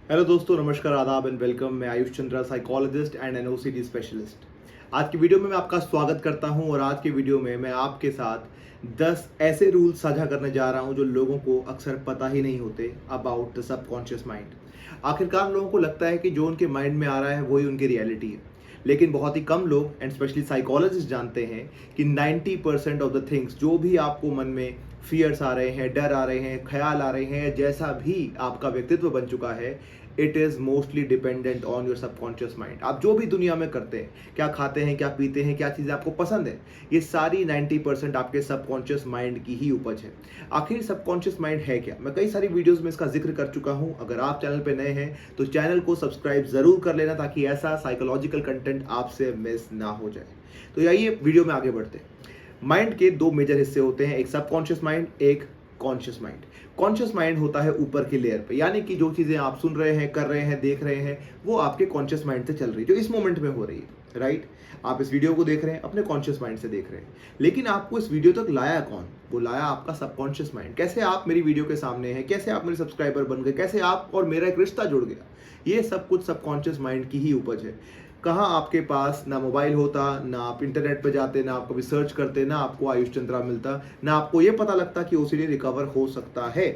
Hello दोस्तों, नमस्कार, आदाब एंड वेलकम। मैं Ayush Chandra, psychologist and NOCD specialist. आज की वीडियो में मैं आपका स्वागत करता हूं और आज की वीडियो में मैं आपके साथ 10 ऐसे रूल्स साझा करने जा रहा हूं जो लोगों को अक्सर पता ही नहीं होते अबाउट द सबकॉन्शियस माइंड। आखिरकार लोगों को लगता है कि जो उनके माइंड में आ रहा है वही उनकी रियलिटी है, लेकिन बहुत ही कम लोग एंड स्पेशली साइकोलॉजिस्ट जानते हैं कि 90% ऑफ द थिंग्स जो भी आपको मन में फियर्स आ रहे हैं, डर आ रहे हैं, ख्याल आ रहे हैं, जैसा भी आपका व्यक्तित्व बन चुका है, it is mostly dependent on your subconscious mind. आप जो भी दुनिया में करते हैं, क्या खाते हैं, क्या पीते हैं, क्या चीज़ें आपको पसंद है, ये सारी 90% आपके सबकॉन्शियस माइंड की ही उपज है। आखिर सबकॉन्शियस माइंड है क्या? मैं कई सारी वीडियोस में इसका जिक्र कर चुका हूं। अगर आप चैनल पे नए हैं तो चैनल को सब्सक्राइब जरूर कर लेना ताकि ऐसा साइकोलॉजिकल कंटेंट आपसे मिस ना हो जाए। तो आइए वीडियो में आगे बढ़ते हैं। माइंड के दो मेजर हिस्से होते हैं, एक सबकॉन्शियस माइंड, एक कॉन्शियस माइंड। कॉन्शियस माइंड होता है ऊपर की लेयर पे, यानी कि जो चीजें आप सुन रहे हैं, कर रहे हैं, देख रहे हैं, वो आपके कॉन्शियस माइंड से चल रही है, जो इस मोमेंट में हो रही है। राइट? आप इस वीडियो को देख रहे हैं, अपने कॉन्शियस माइंड से देख रहे हैं, लेकिन आपको इस वीडियो तक लाया कौन? वो लाया आपका सबकॉन्शियस माइंड। कैसे आप मेरी वीडियो के सामने हैं, कैसे आप मेरे सब्सक्राइबर बन गए, कैसे आप और मेरा एक रिश्ता जुड़ गया, ये सब कुछ सबकॉन्शियस माइंड की ही उपज है। कहाँ आपके पास ना मोबाइल होता, ना आप इंटरनेट पर जाते, ना आप कभी सर्च करते, ना आपको आयुष चंद्रा मिलता, ना आपको ये पता लगता कि ओसीडी रिकवर हो सकता है।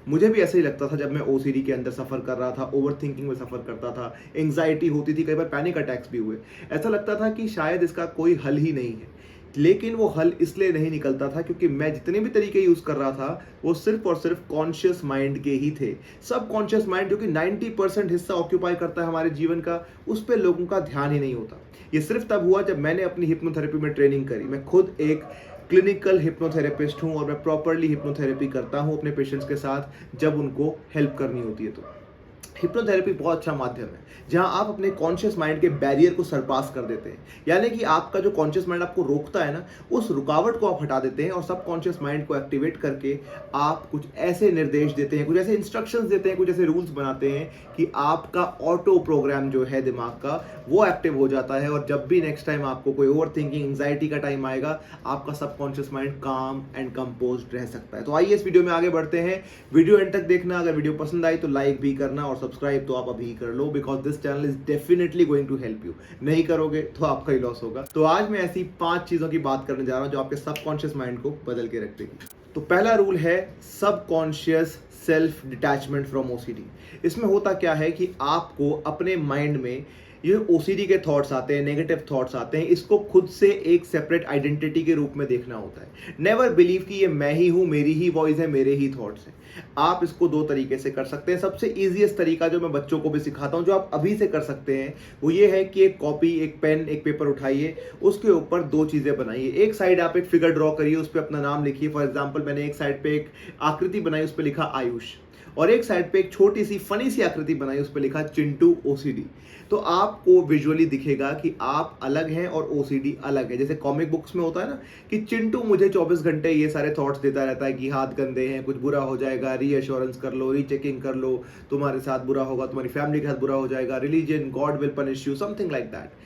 मुझे भी ऐसे ही लगता था जब मैं ओसीडी के अंदर सफ़र कर रहा था, ओवर थिंकिंग में सफ़र करता था, एंग्जाइटी होती थी, कई बार पैनिक अटैक्स भी हुए। ऐसा लगता था कि शायद इसका कोई हल ही नहीं है, लेकिन वो हल इसलिए नहीं निकलता था क्योंकि मैं जितने भी तरीके यूज़ कर रहा था वो सिर्फ और सिर्फ कॉन्शियस माइंड के ही थे। सब कॉन्शियस माइंड जो कि 90% हिस्सा ऑक्यूपाई करता है हमारे जीवन का, उस पर लोगों का ध्यान ही नहीं होता। ये सिर्फ तब हुआ जब मैंने अपनी हिप्नोथेरेपी में ट्रेनिंग करी। मैं खुद एक क्लिनिकल हिप्नोथेरेपिस्ट हूँ और मैं प्रॉपरली हिप्नोथेरेपी करता हूँ अपने पेशेंट्स के साथ जब उनको हेल्प करनी होती है। तो हिप्नोथेरेपी बहुत अच्छा माध्यम है जहां आप अपने कॉन्शियस माइंड के बैरियर को सरपास कर देते हैं, यानी कि आपका जो कॉन्शियस माइंड आपको रोकता है ना, उस रुकावट को आप हटा देते हैं और सब कॉन्शियस माइंड को एक्टिवेट करके आप कुछ ऐसे निर्देश देते हैं, कुछ ऐसे इंस्ट्रक्शंस देते हैं, कुछ ऐसे रूल्स बनाते हैं कि आपका ऑटो प्रोग्राम जो है दिमाग का, वो एक्टिव हो जाता है। और जब भी नेक्स्ट टाइम आपको कोई ओवर थिंकिंग, एंग्जाइटी का टाइम आएगा, आपका सबकॉन्शियस माइंड काम एंड कंपोज्ड रह सकता है। तो आइए इस वीडियो में आगे बढ़ते हैं। वीडियो एंड तक देखना। अगर वीडियो पसंद आई तो लाइक भी करना और सब्सक्राइब तो आप अभी कर लो, because this channel is definitely going to help you. नहीं करोगे तो आपका ही लॉस होगा। तो आज मैं ऐसी 5 चीजों की बात करने जा रहा हूं जो आपके सबकॉन्शियस माइंड को बदल के रख देगी। तो पहला रूल है subconscious self detachment from OCD. इसमें होता क्या है कि आपको अपने माइंड में ये ओसीडी के थॉट्स आते हैं, नेगेटिव थॉट्स आते हैं, इसको खुद से एक सेपरेट आइडेंटिटी के रूप में देखना होता है। नेवर बिलीव कि ये मैं ही हूं, मेरी ही वॉइस है, मेरे ही थॉट्स हैं। आप इसको 2 तरीके से कर सकते हैं। सबसे इजीएस्ट तरीका जो मैं बच्चों को भी सिखाता हूं, जो आप अभी से कर सकते हैं, वो ये है कि एक कॉपी, एक पेन, एक पेपर उठाइए, उसके ऊपर 2 चीजें बनाइए। एक साइड आप एक फिगर ड्रॉ करिए, उस पर अपना नाम लिखिए। फॉर एग्जाम्पल मैंने एक साइड पे एक आकृति बनाई, उस पर लिखा आयुष, और एक साइड पे एक छोटी सी फनी सी आकृति बनाई, उस पर लिखा चिंटू ओसीडी। तो आपको विजुअली दिखेगा कि आप अलग हैं और ओसीडी अलग है। जैसे कॉमिक बुक्स में होता है ना कि चिंटू मुझे 24 घंटे ये सारे थॉट्स देता रहता है कि हाथ गंदे हैं, कुछ बुरा हो जाएगा, रीअश्योरेंस कर लो, रीचेकिंग कर लो, तुम्हारे साथ बुरा होगा, तुम्हारी फैमिली के साथ बुरा हो जाएगा, religion, God will punish you, something like that.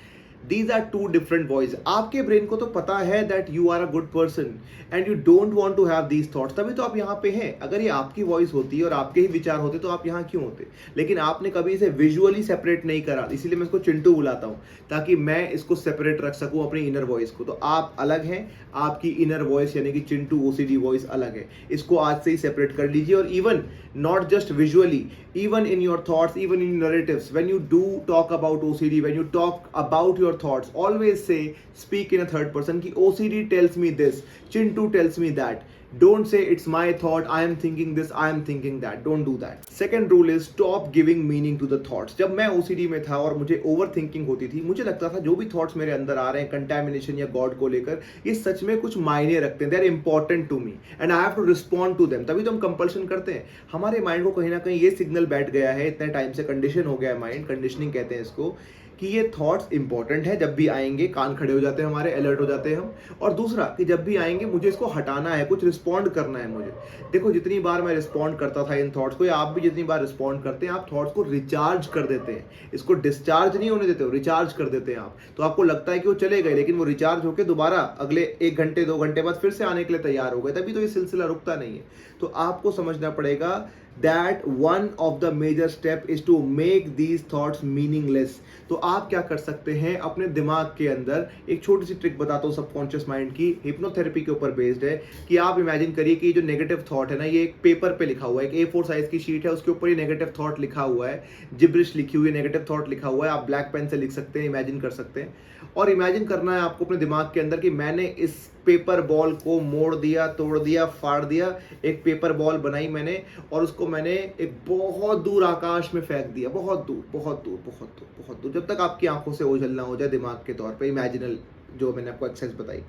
These are two different voices. आपके ब्रेन को तो पता है that you are a good person and you don't want to have these thoughts, तभी तो आप यहाँ पे हैं। अगर ये आपकी वॉइस होती और आपके ही विचार होते तो आप यहाँ क्यों होते? लेकिन आपने कभी इसे विजुअली सेपरेट नहीं करा, इसीलिए मैं इसको चिंटू बुलाता हूँ, ताकि मैं इसको सेपरेट रख सकूँ अपनी इनर वॉइस को। तो आप अलग हैं, आपकी इनर वॉइस यानी कि चिंटू ओसीडी वॉइस अलग है। इसको आज से ही सेपरेट कर लीजिए। और even not just visually, even in your thoughts, even in narratives, when you do talk about OCD, when you talk about your thoughts, always say, speak in a third person ki OCD tells me this, Chintu tells me that. Don't say it's my thought, I am thinking this, I am thinking that. Don't do that. Second rule is stop giving meaning to the thoughts. जब मैं OCD में था और मुझे over thinking होती थी, मुझे लगता था जो भी थॉट्स मेरे अंदर आ रहे हैं कंटेमिनेशन या गॉड को लेकर, ये सच में कुछ मायने रखते हैं, they are important to me and I have to respond to them. तभी तो हम कंपल्शन करते हैं। हमारे माइंड को कहीं ना कहीं ये सिग्नल बैठ गया है, इतने टाइम से कंडीशन हो गया है, माइंड कंडीशनिंग कहते हैं इसको, कि ये थॉट्स इंपॉर्टेंट है, जब भी आएंगे कान खड़े हो जाते हैं हमारे, अलर्ट हो जाते हैं हम। और दूसरा कि जब भी आएंगे मुझे इसको हटाना है, कुछ रिस्पॉन्ड करना है मुझे। देखो जितनी बार मैं रिस्पॉन्ड करता था इन थॉट्स को, या आप भी जितनी बार रिस्पॉन्ड करते हैं, आप थॉट्स को रिचार्ज कर देते हैं। इसको डिस्चार्ज नहीं होने देते हो, रिचार्ज कर देते हैं आप। तो आपको लगता है कि वो चले गए, लेकिन वो रिचार्ज होकर दोबारा अगले 1 घंटे 2 घंटे बाद फिर से आने के लिए तैयार हो गए, तभी तो ये सिलसिला रुकता नहीं है। तो आपको समझना पड़ेगा that one of the major step is to make these thoughts meaningless. तो आप क्या कर सकते हैं, अपने दिमाग के अंदर एक छोटी सी ट्रिक बताता हूँ सबकॉन्शियस माइंड की, हिप्नोथेरेपी के ऊपर बेस्ड है, कि आप इमेजिन करिए कि जो नेगेटिव थॉट है ना, ये एक पेपर पे लिखा हुआ है, एक A4 साइज की शीट है, उसके ऊपर ये नेगेटिव थॉट लिखा हुआ है, जिब्रिश लिखी हुई है, नेगेटिव थॉट लिखा हुआ है, आप ब्लैक पेन से लिख सकते हैं, इमेजिन कर सकते हैं। और इमेजिन करना है आपको अपने दिमाग के अंदर कि मैंने इस पेपर बॉल को मोड़ दिया, तोड़ दिया, फाड़ दिया, एक पेपर बॉल बनाई मैंने, और उसको मैंने एक बहुत दूर आकाश में फेंक दिया, बहुत दूर, बहुत दूर, बहुत दूर, बहुत दूर, जब तक आपकी आंखों से ओझल ना हो जाए दिमाग के तौर पे, इमेजिनल जो मैंने आपको एक्सरसाइज बताई,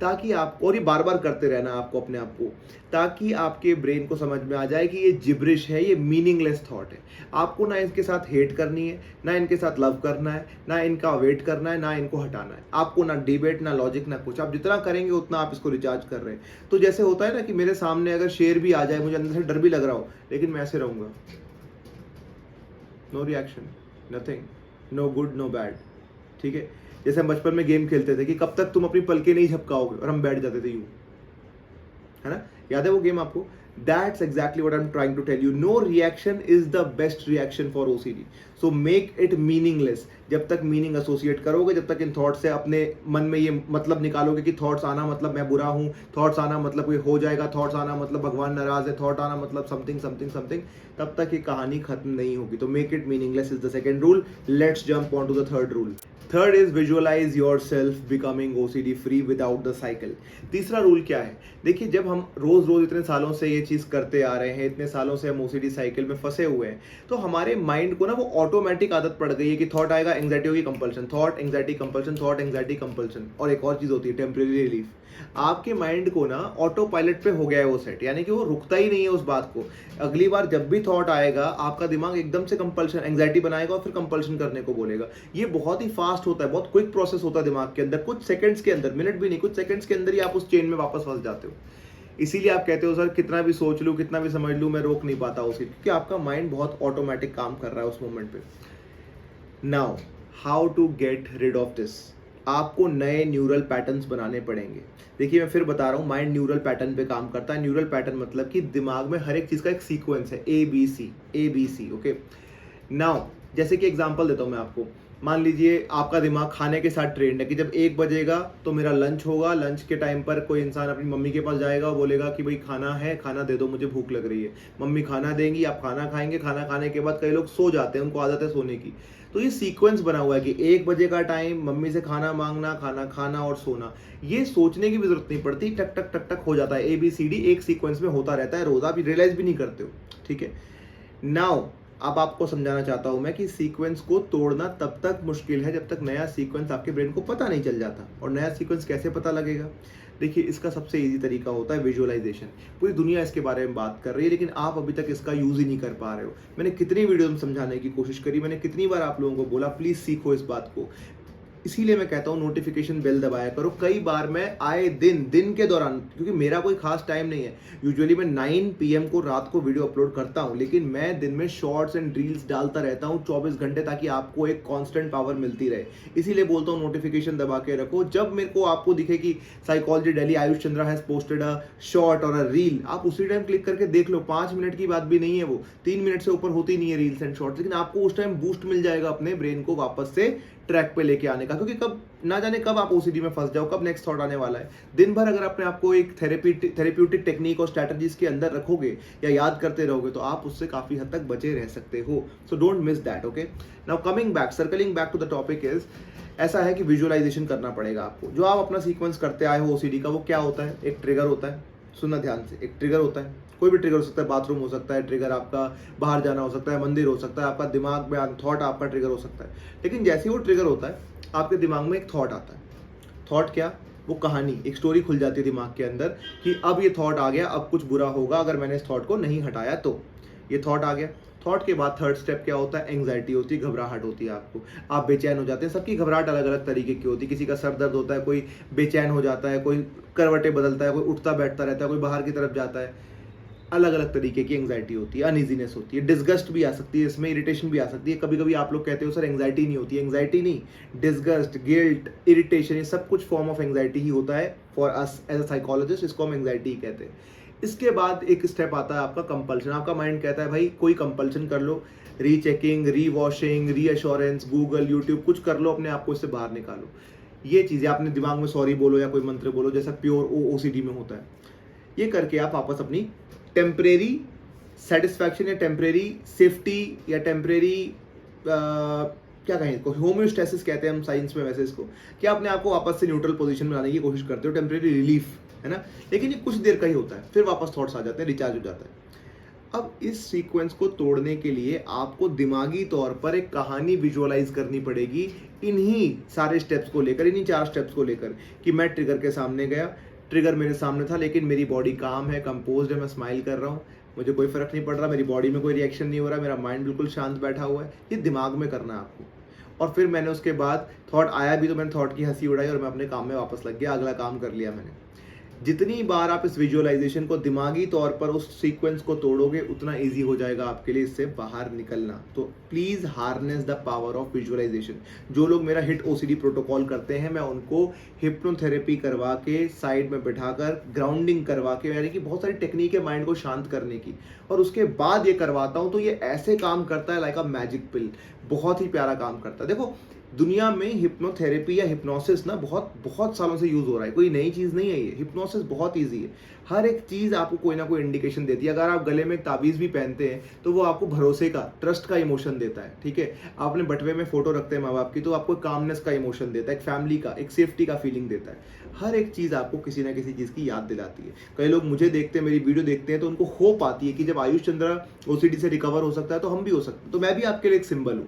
ताकि आप, और ये बार बार करते रहना आपको अपने आप को, ताकि आपके ब्रेन को समझ में आ जाए कि ये जिब्रिश है, ये मीनिंगलेस थॉट है। आपको ना इनके साथ हेट करनी है, ना इनके साथ लव करना है, ना इनका वेट करना है, ना इनको हटाना है। आपको ना डिबेट, ना लॉजिक, ना कुछ। आप जितना करेंगे उतना आप इसको रिचार्ज कर रहे हैं। तो जैसे होता है ना कि मेरे सामने अगर शेर भी आ जाए, मुझे अंदर से डर भी लग रहा हो, लेकिन मैं ऐसे रहूंगा, no reaction, nothing, no good no bad, ठीक है। जैसे हम बचपन में गेम खेलते थे कि कब तक तुम अपनी पलकें नहीं झपकाओगे, और हम बैठ जाते थे यूं, है ना, याद है वो गेम आपको? That's exactly what I'm trying to tell you. No reaction is the best reaction for OCD. So make it meaningless. जब तक मीनिंग एसोसिएट करोगे, जब तक इन थॉट्स से अपने मन में ये मतलब निकालोगे कि थॉट्स आना मतलब मैं बुरा हूँ, थॉट्स आना मतलब ये हो जाएगा, थॉट्स आना मतलब भगवान नाराज है, थॉट आना मतलब समथिंग समथिंग समथिंग, तब तक ये कहानी खत्म नहीं होगी। तो make it meaningless is the second rule. Let's jump on to the third rule. Third is visualise yourself becoming OCD free without the cycle. तीसरा रूल क्या है? देखिए, जब हम रोज रोज इतने सालों से ये चीज करते आ रहे हैं, इतने सालों से हम OCD साइकिल में फंसे हुए हैं, तो हमारे माइंड को ना वो ऑटोमेटिक आदत पड़ गई है कि थॉट आएगा, एंग्जाइटी होगी, compulsion, thought anxiety compulsion, thought anxiety compulsion. और एक और चीज होती है टेम्परेरी रिलीफ। आपके माइंड को ना ऑटो पायलट पे हो गया है वो सेट, यानी कि वो रुकता ही नहीं है उस बात को। अगली बार जब भी थॉट आएगा, आपका दिमाग एकदम से कंपल्शन, एंग्जाइटी बनाएगा और फिर कंपल्शन करने को बोलेगा। ये बहुत ही फास्ट होता है, बहुत क्विक प्रोसेस होता है दिमाग के अंदर, कुछ सेकंड्स के अंदर, मिनट भी नहीं, कुछ सेकंड्स के अंदर ही आप उस चेन में वापस फंस जाते हो। इसीलिए आप कहते हो सर कितना भी सोच लूं, कितना भी समझ लूं, मैं रोक नहीं पाता उसे, क्योंकि आपका माइंड बहुत ऑटोमेटिक काम कर रहा है उस मोमेंट पे। Now how to get rid of this? आपको नए न्यूरल पैटर्न्स बनाने पड़ेंगे। देखिए, मैं फिर बता रहा हूँ, माइंड न्यूरल पैटर्न पे काम करता है। न्यूरल पैटर्न मतलब कि दिमाग में हर एक चीज़ का एक सीक्वेंस है, ABC, ओके। नाउ जैसे कि एग्जांपल देता हूँ मैं आपको। मान लीजिए आपका दिमाग खाने के साथ ट्रेंड है कि जब 1 बजेगा तो मेरा लंच होगा, लंच के टाइम पर कोई इंसान अपनी मम्मी के पास जाएगा, बोलेगा कि भाई खाना है, खाना दे दो, मुझे भूख लग रही है। मम्मी खाना देंगी, आप खाना खाएंगे, खाना खाने के बाद कई लोग सो जाते हैं, उनको आदत है सोने की। तो ये सीक्वेंस बना हुआ है कि 1 बजे का टाइम, मम्मी से खाना मांगना, खाना खाना और सोना। ये सोचने की भी जरूरत नहीं पड़ती, टक टक टक टक हो जाता है। ABCD एक सीक्वेंस में होता रहता है रोज, आप रियलाइज भी नहीं करते हो, ठीक है। नाउ अब आपको समझाना चाहता हूं मैं कि सीक्वेंस को तोड़ना तब तक मुश्किल है जब तक नया सीक्वेंस आपके ब्रेन को पता नहीं चल जाता। और नया सीक्वेंस कैसे पता लगेगा? देखिए, इसका सबसे इजी तरीका होता है विजुअलाइजेशन। पूरी दुनिया इसके बारे में बात कर रही है, लेकिन आप अभी तक इसका यूज ही नहीं कर पा रहे हो। मैंने कितनी वीडियो में समझाने की कोशिश करी, मैंने कितनी बार आप लोगों को बोला प्लीज सीखो इस बात को। इसीलिए मैं कहता हूँ नोटिफिकेशन बेल दबाया करो। कई बार मैं आए दिन के दौरान, क्योंकि मेरा कोई खास टाइम नहीं है, यूजुअली मैं 9 PM को रात को वीडियो अपलोड करता हूँ, लेकिन मैं दिन में शॉर्ट्स एंड रील्स डालता रहता हूँ 24 घंटे, ताकि आपको एक कांस्टेंट पावर मिलती रहे। इसीलिए बोलता हूँ नोटिफिकेशन दबा के रखो। जब मेरे को आपको दिखे कि psychology daily Ayush Chandra has posted a short और अ रील, आप उसी टाइम क्लिक करके देख लो। 5 मिनट की बात भी नहीं है, वो 3 मिनट से ऊपर होती नहीं है रील्स एंड शॉर्ट्स, लेकिन आपको उस टाइम बूस्ट मिल जाएगा अपने ब्रेन को वापस से ट्रैक पे लेके आने का। क्योंकि कब ना जाने कब आप OCD में फंस जाओ, कब नेक्स्ट थॉट आने वाला है। दिन भर अगर अपने आपको एक थेरेप्यूटिक टेक्निक और स्ट्रैटेजीज के अंदर रखोगे या याद करते रहोगे, तो आप उससे काफी हद तक बचे रह सकते हो। So don't miss that, okay. Now coming back, circling back to the topic is, ऐसा है कि विजुअलाइजेशन करना पड़ेगा आपको। जो आप अपना सीक्वेंस करते आए हो OCD का, वो क्या होता है? एक ट्रिगर होता है, सुनना ध्यान से, एक ट्रिगर होता है, कोई भी ट्रिगर हो सकता है, बाथरूम हो सकता है ट्रिगर, आपका बाहर जाना हो सकता है, मंदिर हो सकता है, आपका दिमाग में थॉट आपका ट्रिगर हो सकता है। लेकिन जैसे ही वो ट्रिगर होता है, आपके दिमाग में एक थॉट आता है। थॉट क्या? वो कहानी, एक स्टोरी खुल जाती है दिमाग के अंदर कि अब ये थॉट आ गया, अब कुछ बुरा होगा अगर मैंने इस थॉट को नहीं हटाया तो। ये थॉट आ गया। थॉट के बाद थर्ड स्टेप क्या होता है? एंग्जाइटी होती है, घबराहट होती है आपको, आप बेचैन हो जाते हैं। सबकी घबराहट अलग अलग तरीके की होती है। किसी का सर दर्द होता है, कोई बेचैन हो जाता है, कोई करवटें बदलता है, कोई उठता बैठता रहता है, कोई बाहर की तरफ जाता है। अलग अलग तरीके की एंग्जाइटी होती है, अनइजीनेस होती है, डिस्गस्ट भी आ सकती है, इसमें इरिटेशन भी आ सकती है। कभी कभी आप लोग कहते हो सर एंग्जाइटी नहीं होती। एंग्जाइटी नहीं, डिस्गस्ट, गिल्ट, इरिटेशन, ये सब कुछ फॉर्म ऑफ एंग्जाइटी ही होता है for us as a psychologist. इसको हम एंग्जाइटी कहते हैं। इसके बाद एक स्टेप आता है आपका कंपल्शन। आपका माइंड कहता है भाई कोई कंपल्शन कर लो, रीचेकिंग, रीवॉशिंग, रीअश्योरेंस, गूगल, यूट्यूब, कुछ कर लो, अपने आप को इससे बाहर निकालो। ये चीज़ें आपने दिमाग में सॉरी बोलो या कोई मंत्र बोलो, जैसा प्योर ओसीडी में होता है। ये करके आप वापस अपनी टेम्परेरी सेटिस्फैक्शन या टेम्परेरी सेफ्टी या टेम्परेरी क्या कहें इसको, होम्योस्टेसिस कहते हैं हम साइंस में वैसे इसको, कि अपने आप को वापस से न्यूट्रल पोजीशन में लाने की कोशिश करते हो, टेम्परेरी रिलीफ, है ना। लेकिन ये कुछ देर का ही होता है, फिर वापस थॉट्स आ जाते हैं, रिचार्ज हो जाता है। अब इस सीक्वेंस को तोड़ने के लिए आपको दिमागी तौर पर एक कहानी विजुअलाइज करनी पड़ेगी, इन्हीं सारे स्टेप्स को लेकर, इन्हीं 4 स्टेप्स को लेकर, कि मैं ट्रिगर के सामने गया, ट्रिगर मेरे सामने था, लेकिन मेरी बॉडी काम है, कंपोज्ड है, मैं स्माइल कर रहा हूँ, मुझे कोई फर्क नहीं पड़ रहा, मेरी बॉडी में कोई रिएक्शन नहीं हो रहा, मेरा माइंड बिल्कुल शांत बैठा हुआ है। ये दिमाग में करना है आपको। और फिर मैंने उसके बाद थॉट आया भी तो मैंने थॉट की हंसी उड़ाई और मैं अपने काम में वापस लग गया, अगला काम कर लिया मैंने। जितनी बार आप इस विजुअलाइजेशन को दिमागी तौर पर उस सीक्वेंस को तोड़ोगे, उतना इजी हो जाएगा आपके लिए इससे बाहर निकलना। तो please harness the power of visualisation. जो लोग मेरा हिट ओसीडी प्रोटोकॉल करते हैं, मैं उनको हिप्नोथेरेपी करवा के, साइड में बिठाकर, ग्राउंडिंग करवा के, यानी कि बहुत सारी टेक्निक है माइंड को शांत करने की, और उसके बाद ये करवाता हूँ। तो ये ऐसे काम करता है लाइक अ मैजिक पिल, बहुत ही प्यारा काम करता है। देखो, दुनिया में हिप्नोथेरेपी या हिप्नोसिस ना बहुत बहुत सालों से यूज हो रहा है, कोई नई चीज़ नहीं है ये। हिप्नोसिस बहुत इजी है, हर एक चीज़ आपको कोई ना कोई इंडिकेशन देती है। अगर आप गले में ताबीज़ भी पहनते हैं तो वो आपको भरोसे का, ट्रस्ट का इमोशन देता है, ठीक है। आपने बटवे में फोटो रखते हैं माँ बाप की, तो आपको कामनेस का इमोशन देता है, एक फैमिली का, एक सेफ्टी का फीलिंग देता है। हर एक चीज़ आपको किसी ना किसी चीज़ की याद दिलाती है। कई लोग मुझे देखते हैं, मेरी वीडियो देखते हैं, तो उनको होप आती है कि जब आयुष चंद्रा ओसीडी से रिकवर हो सकता है तो हम भी हो सकते हैं। तो मैं भी आपके लिए एक सिंबल हूँ।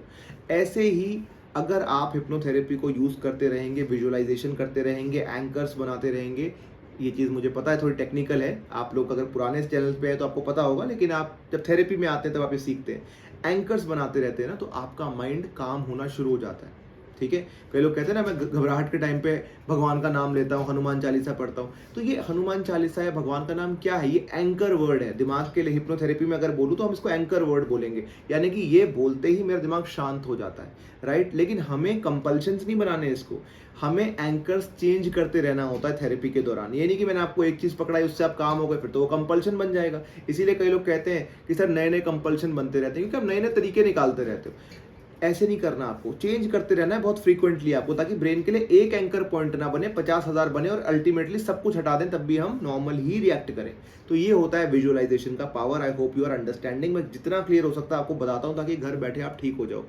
ऐसे ही अगर आप हिप्नोथेरेपी को यूज़ करते रहेंगे, विजुअलाइजेशन करते रहेंगे, एंकर्स बनाते रहेंगे, ये चीज़ मुझे पता है थोड़ी टेक्निकल है, आप लोग अगर पुराने चैनल पे है तो आपको पता होगा, लेकिन आप जब थेरेपी में आते हैं तब आप ये सीखते हैं। एंकर्स बनाते रहते हैं ना, तो आपका माइंड काम होना शुरू हो जाता है, ठीक है। कई लोग कहते हैं ना, मैं घबराहट के टाइम पे भगवान का नाम लेता हूँ, हनुमान चालीसा पढ़ता हूँ। तो ये हनुमान चालीसा या भगवान का नाम क्या है? ये एंकर वर्ड है दिमाग के लिए। हिप्नोथेरेपी में अगर बोलूँ तो हम इसको एंकर वर्ड बोलेंगे, यानी कि ये बोलते ही मेरा दिमाग शांत हो जाता है, राइट। लेकिन हमें कंपल्शंस नहीं बनाने इसको, हमें एंकर्स चेंज करते रहना होता है थेरेपी के दौरान। ये नहीं कि मैंने आपको एक चीज़ पकड़ाई, उससे आप काम हो गए, फिर तो वो कंपल्शन बन जाएगा। इसीलिए कई लोग कहते हैं कि सर नए नए कंपल्शन बनते रहते हैं, क्योंकि आप नए नए तरीके निकालते रहते हो। ऐसे नहीं करना, आपको चेंज करते रहना है बहुत फ्रीक्वेंटली आपको, ताकि ब्रेन के लिए एक एंकर पॉइंट ना बने, 50,000 बने और अल्टीमेटली सब कुछ हटा दें, तब भी हम नॉर्मल ही रिएक्ट करें। तो ये होता है विजुअलाइजेशन का power. I hope you are understanding. मैं जितना क्लियर हो सकता है आपको बताता हूँ, ताकि घर बैठे आप ठीक हो जाओ।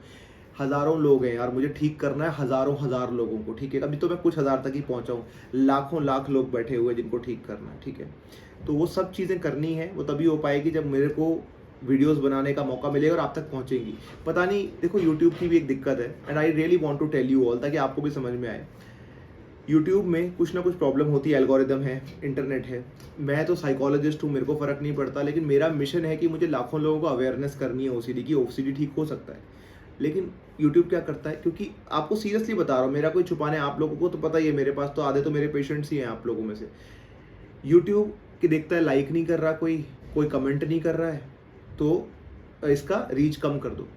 हज़ारों लोग हैं यार, मुझे ठीक करना है हज़ारों हज़ार लोगों को, ठीक है। अभी तो मैं कुछ हज़ार तक ही पहुँचा हूँ, लाखों लाख लोग बैठे हुए जिनको ठीक करना है, ठीक है। तो वो सब चीज़ें करनी है, वो तभी हो पाएगी जब मेरे को वीडियोस बनाने का मौका मिलेगा और आप तक पहुंचेंगी। पता नहीं, देखो यूट्यूब की भी एक दिक्कत है, and I really want to tell you all, ताकि आपको भी समझ में आए। यूट्यूब में कुछ ना कुछ प्रॉब्लम होती है, एल्गोरिदम है, इंटरनेट है। मैं तो साइकोलॉजिस्ट हूँ, मेरे को फ़र्क नहीं पड़ता, लेकिन मेरा मिशन है कि मुझे लाखों लोगों को अवेयरनेस करनी है ओसीडी की। ओसीडी ठीक हो सकता है, लेकिन यूट्यूब क्या करता है, क्योंकि आपको सीरियसली बता रहा हूँ, मेरा कोई छुपाने, आप लोगों को तो पता ही है, मेरे पास तो आधे तो मेरे पेशेंट्स ही हैं आप लोगों में से। यूट्यूब की देखता है लाइक नहीं कर रहा कोई, कोई कमेंट नहीं कर रहा है, तो इसका रीच कम कर दो।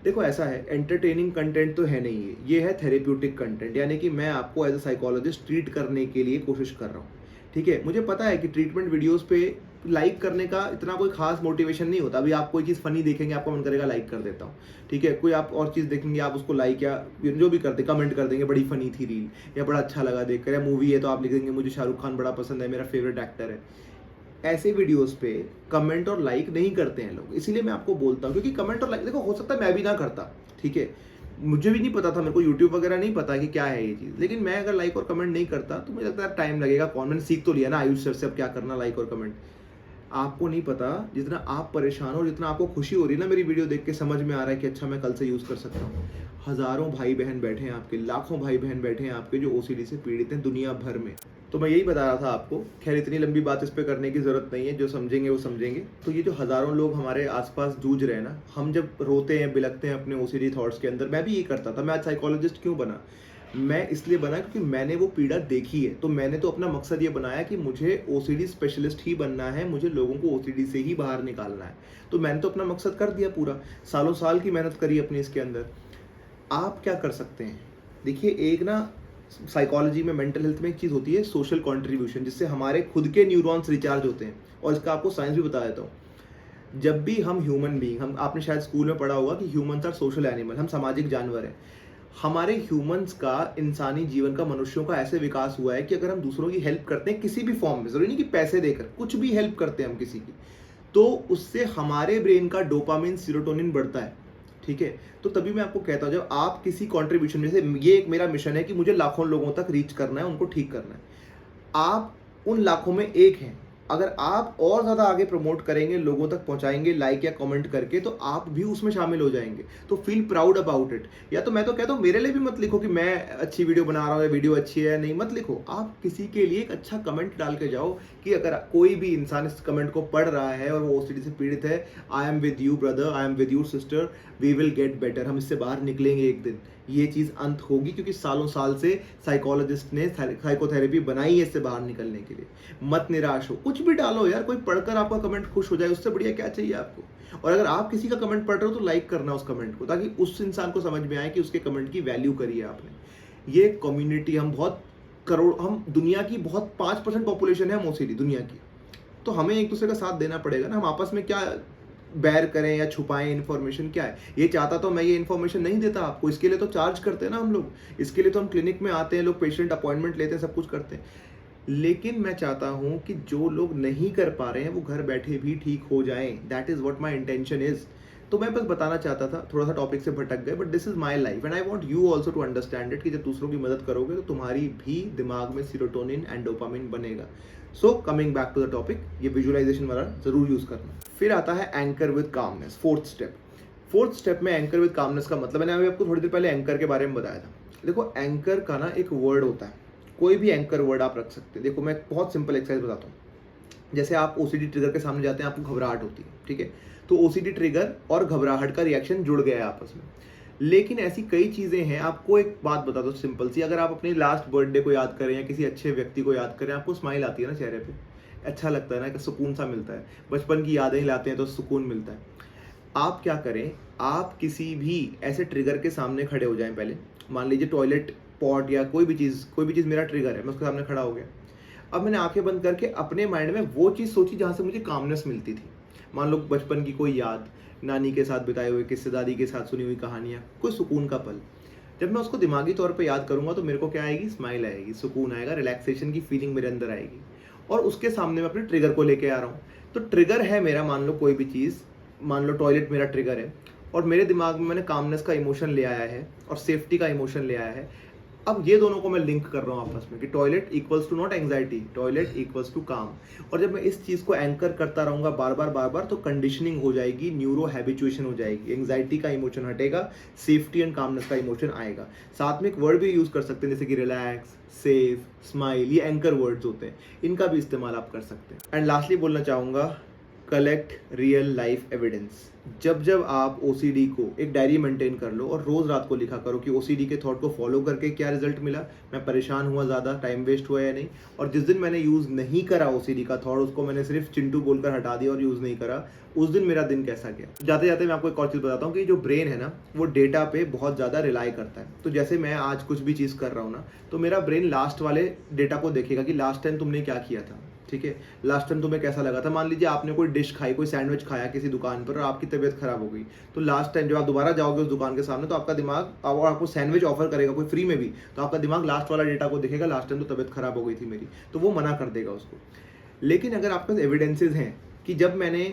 देखो ऐसा है, एंटरटेनिंग कंटेंट तो है नहीं ये है थेरेप्यूटिक कंटेंट, यानी कि मैं आपको एज अ साइकोलॉजिस्ट ट्रीट करने के लिए कोशिश कर रहा हूँ, ठीक है। मुझे पता है कि ट्रीटमेंट वीडियोस पे लाइक करने का इतना कोई खास मोटिवेशन नहीं होता। अभी आप कोई चीज़ फनी देखेंगे, आपका मन करेगा लाइक कर देता हूँ, ठीक है। कोई आप और चीज़ देखेंगे, आप उसको लाइक या जो भी करते कमेंट कर देंगे, बड़ी फनी थी रील, या बड़ा अच्छा लगा देख कर, या मूवी है तो आप लिख देंगे मुझे शाहरुख खान बड़ा पसंद है, मेरा फेवरेट एक्टर है। ऐसे वीडियोस पे कमेंट और लाइक नहीं करते हैं लोग, इसीलिए मैं आपको बोलता हूँ, क्योंकि कमेंट और लाइक, देखो हो सकता है मैं भी ना करता, ठीक है। मुझे भी नहीं पता था, मेरे को यूट्यूब वगैरह नहीं पता कि क्या है ये चीज़, लेकिन मैं अगर लाइक और कमेंट नहीं करता तो मुझे लगता है टाइम लगेगा। कौन, मैंने सीख तो लिया ना आयुष सर से अब क्या करना, लाइक और कमेंट। आपको नहीं पता, जितना आप परेशान हो, जितना आपको खुशी हो रही है ना मेरी वीडियो देख के, समझ में आ रहा है कि अच्छा मैं कल से यूज़ कर सकता हूँ। हज़ारों भाई बहन बैठे हैं आपके, लाखों भाई बहन बैठे हैं आपके जो ओसीडी से पीड़ित हैं दुनिया भर में। तो मैं यही बता रहा था आपको। खैर इतनी लंबी बात इस पे करने की ज़रूरत नहीं है, जो समझेंगे वो समझेंगे। तो ये जो हज़ारों लोग हमारे आसपास जूझ रहे हैं ना, हम जब रोते हैं, बिलखते हैं अपने ओसीडी थॉट्स के अंदर, मैं भी ये करता था। मैं आज साइकोलॉजिस्ट क्यों बना? मैं इसलिए बना क्योंकि मैंने वो पीड़ा देखी है। तो मैंने तो अपना मकसद ये बनाया कि मुझे ओसीडी स्पेशलिस्ट ही बनना है, मुझे लोगों को ओसीडी से ही बाहर निकालना है। तो मैंने तो अपना मकसद कर दिया पूरा, सालों साल की मेहनत करी अपनी इसके अंदर। आप क्या कर सकते हैं? देखिए, एक ना साइकोलॉजी में, मेंटल हेल्थ में एक चीज़ होती है सोशल कंट्रीब्यूशन, जिससे हमारे खुद के न्यूरॉन्स रिचार्ज होते हैं। और इसका आपको साइंस भी बता देता हूँ। जब भी हम ह्यूमन बीइंग, हम आपने शायद स्कूल में पढ़ा होगा कि ह्यूमंस आर सोशल एनिमल, हम सामाजिक जानवर हैं। हमारे ह्यूमंस का, इंसानी जीवन का, मनुष्यों का ऐसे विकास हुआ है कि अगर हम दूसरों की हेल्प करते हैं किसी भी फॉर्म में, जरूरी नहीं कि पैसे देकर, कुछ भी हेल्प करते हैं हम किसी की, तो उससे हमारे ब्रेन का डोपामिन, सीरोटोनिन बढ़ता है। ठीक है, तो तभी मैं आपको कहता हूँ, जब आप किसी कंट्रीब्यूशन, जैसे ये एक मेरा मिशन है कि मुझे लाखों लोगों तक रीच करना है, उनको ठीक करना है। आप उन लाखों में एक हैं। अगर आप और ज़्यादा आगे प्रमोट करेंगे, लोगों तक पहुंचाएंगे लाइक या कमेंट करके, तो आप भी उसमें शामिल हो जाएंगे। तो फील प्राउड अबाउट इट। या तो मैं तो कहता हूँ मेरे लिए भी मत लिखो कि मैं अच्छी वीडियो बना रहा हूँ या वीडियो अच्छी है, नहीं, मत लिखो। आप किसी के लिए एक अच्छा कमेंट डाल के जाओ कि अगर कोई भी इंसान इस कमेंट को पढ़ रहा है और वो ओसीडी से पीड़ित है, I am with you brother, I am with you sister, we will get better. हम इससे बाहर निकलेंगे एक दिन, ये चीज़ अंत होगी, क्योंकि सालों साल से साइकोलॉजिस्ट ने साइकोथेरेपी बनाई है इससे बाहर निकलने के लिए। मत निराश हो, कुछ भी डालो यार, कोई पढ़कर आपका कमेंट खुश हो जाए, उससे बढ़िया क्या चाहिए आपको। और अगर आप किसी का कमेंट पढ़ रहे हो तो लाइक करना उस कमेंट को, ताकि उस इंसान को समझ में आए कि उसके कमेंट की वैल्यू करी है आपने। ये कम्युनिटी, हम बहुत करोड़, हम दुनिया की बहुत 5% पॉपुलेशन है हम ओसीडी दुनिया की, तो हमें एक दूसरे का साथ देना पड़ेगा ना। हम आपस में क्या बैर करें या छुपाएं इन्फॉर्मेशन, क्या है। ये चाहता तो मैं ये इन्फॉर्मेशन नहीं देता आपको, इसके लिए तो चार्ज करते हैं ना हम लोग, इसके लिए तो हम क्लिनिक में आते हैं, लोग पेशेंट अपॉइंटमेंट लेते हैं, सब कुछ करते हैं। लेकिन मैं चाहता हूं कि जो लोग नहीं कर पा रहे हैं वो घर बैठे भी ठीक हो जाएं। That is what my intention is. तो मैं बस बताना चाहता था, थोड़ा सा टॉपिक से भटक गए, but this is my life and I want you also to understand it कि जब दूसरों की मदद करोगे तो तुम्हारी भी दिमाग में सीरोटोनिन एंड डोपामिन बनेगा। So coming back to the topic, ये विजुअलाइजेशन वाला जरूर यूज करना। फिर आता है anchor with calmness, fourth step. Fourth step में एंकर विद कामनेस का मतलब, मैंने अभी आपको थोड़ी देर पहले एंकर के बारे में बताया था। देखो, एंकर का ना एक वर्ड होता है, कोई भी एंकर वर्ड आप रख सकते हैं। देखो, मैं बहुत सिंपल एक्सरसाइज बताता हूँ। जैसे आप ओसीडी ट्रिगर के सामने जाते हैं, आपको घबराहट होती है, ठीक है, तो ओसीडी ट्रिगर और घबराहट का रिएक्शन जुड़ गया है आपस में। लेकिन ऐसी कई चीज़ें हैं, आपको एक बात बता दो सिंपल सी, अगर आप अपनी लास्ट बर्थडे को याद करें या किसी अच्छे व्यक्ति को याद करें, आपको स्माइल आती है ना चेहरे पे, अच्छा लगता है ना, कि सुकून सा मिलता है। बचपन की यादें लाते हैं तो सुकून मिलता है। आप क्या करें, आप किसी भी ऐसे ट्रिगर के सामने खड़े हो जाएं। पहले मान लीजिए टॉयलेट पॉट या कोई भी चीज़ मेरा ट्रिगर है, मैं उसके सामने खड़ा हो गया। अब मैंने आंखें बंद करके अपने माइंड में वो चीज़ सोची जहाँ से मुझे कामनेस मिलती थी। मान लो बचपन की कोई याद, नानी के साथ बिताए हुए किस्से, दादी के साथ सुनी हुई कहानियाँ, कोई सुकून का पल। जब मैं उसको दिमागी तौर पे याद करूँगा तो मेरे को क्या आएगी, स्माइल आएगी, सुकून आएगा, रिलैक्सेशन की फीलिंग मेरे अंदर आएगी। और उसके सामने मैं अपने ट्रिगर को लेके आ रहा हूँ। तो ट्रिगर है मेरा, मान लो कोई भी चीज़, मान लो टॉयलेट मेरा ट्रिगर है, और मेरे दिमाग में मैंने कामनेस का इमोशन ले आया है और सेफ्टी का इमोशन ले आया है। अब ये दोनों को मैं लिंक कर रहा हूँ आपस में कि toilet equals to not anxiety, toilet equals to calm. और जब मैं इस चीज़ को एंकर करता रहूँगा बार बार, तो कंडीशनिंग हो जाएगी, न्यूरो हैबिचुएशन हो जाएगी, एंग्जाइटी का इमोशन हटेगा, सेफ्टी एंड कामनेस का इमोशन आएगा। साथ में एक वर्ड भी यूज़ कर सकते हैं, जैसे कि रिलैक्स, सेफ, स्माइल, ये एंकर वर्ड्स होते हैं, इनका भी इस्तेमाल आप कर सकते हैं। एंड लास्टली बोलना चाहूँगा, कलेक्ट रियल लाइफ एविडेंस। जब आप ओसीडी को एक डायरी मेंटेन कर लो और रोज रात को लिखा करो कि ओसीडी के थॉट को फॉलो करके क्या रिजल्ट मिला, मैं परेशान हुआ, ज़्यादा टाइम वेस्ट हुआ या नहीं, और जिस दिन मैंने यूज़ नहीं करा ओसीडी का थॉट, उसको मैंने सिर्फ चिंटू बोलकर हटा दिया और यूज़ नहीं करा, उस दिन मेरा दिन कैसा गया। जाते जाते मैं आपको एक और चीज़ बताता हूँ कि जो ब्रेन है ना, वो डेटा पे बहुत ज़्यादा रिलाई करता है। तो जैसे मैं आज कुछ भी चीज़ कर रहा हूँ ना, तो मेरा ब्रेन लास्ट वाले डेटा को देखेगा कि लास्ट टाइम तुमने क्या किया था, ठीक है, लास्ट टाइम तुम्हें कैसा लगा था। मान लीजिए आपने कोई डिश खाई, कोई सैंडविच खाया किसी दुकान पर और आपकी तबीयत खराब हो गई, तो लास्ट टाइम जब आप दोबारा जाओगे उस दुकान के सामने, तो आपका दिमाग, और आपको सैंडविच ऑफर करेगा कोई फ्री में भी, तो आपका दिमाग लास्ट वाला डेटा को देखेगा, लास्ट टाइम तो तबीयत खराब हो गई थी मेरी, तो वो मना कर देगा उसको। लेकिन अगर आपके पास एविडेंसेज हैं कि जब मैंने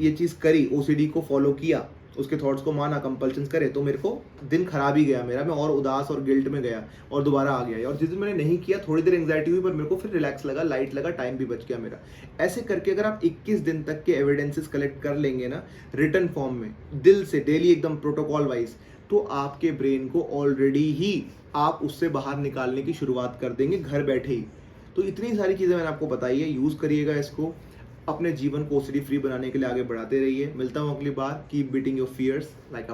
ये चीज़ करी, ओसीडी को फॉलो किया, उसके थॉट्स को माना, कंपल्शंस करे, तो मेरे को दिन खराब ही गया मेरा, मैं और उदास और गिल्ट में गया और दोबारा आ गया। और जिस दिन मैंने नहीं किया, थोड़ी देर एंग्जाइटी हुई, पर मेरे को फिर रिलैक्स लगा, लाइट लगा, टाइम भी बच गया मेरा। ऐसे करके अगर आप 21 दिन तक के एविडेंसेस कलेक्ट कर लेंगे ना, रिटन फॉर्म में, दिल से, डेली एकदम प्रोटोकॉल वाइज, तो आपके ब्रेन को ऑलरेडी ही आप उससे बाहर निकालने की शुरुआत कर देंगे घर बैठे ही। तो इतनी सारी चीज़ें मैंने आपको बताई है, यूज़ करिएगा इसको, अपने जीवन को ओसीडी फ्री बनाने के लिए आगे बढ़ाते रहिए। मिलता हूँ अगली बार। Keep beating your fears like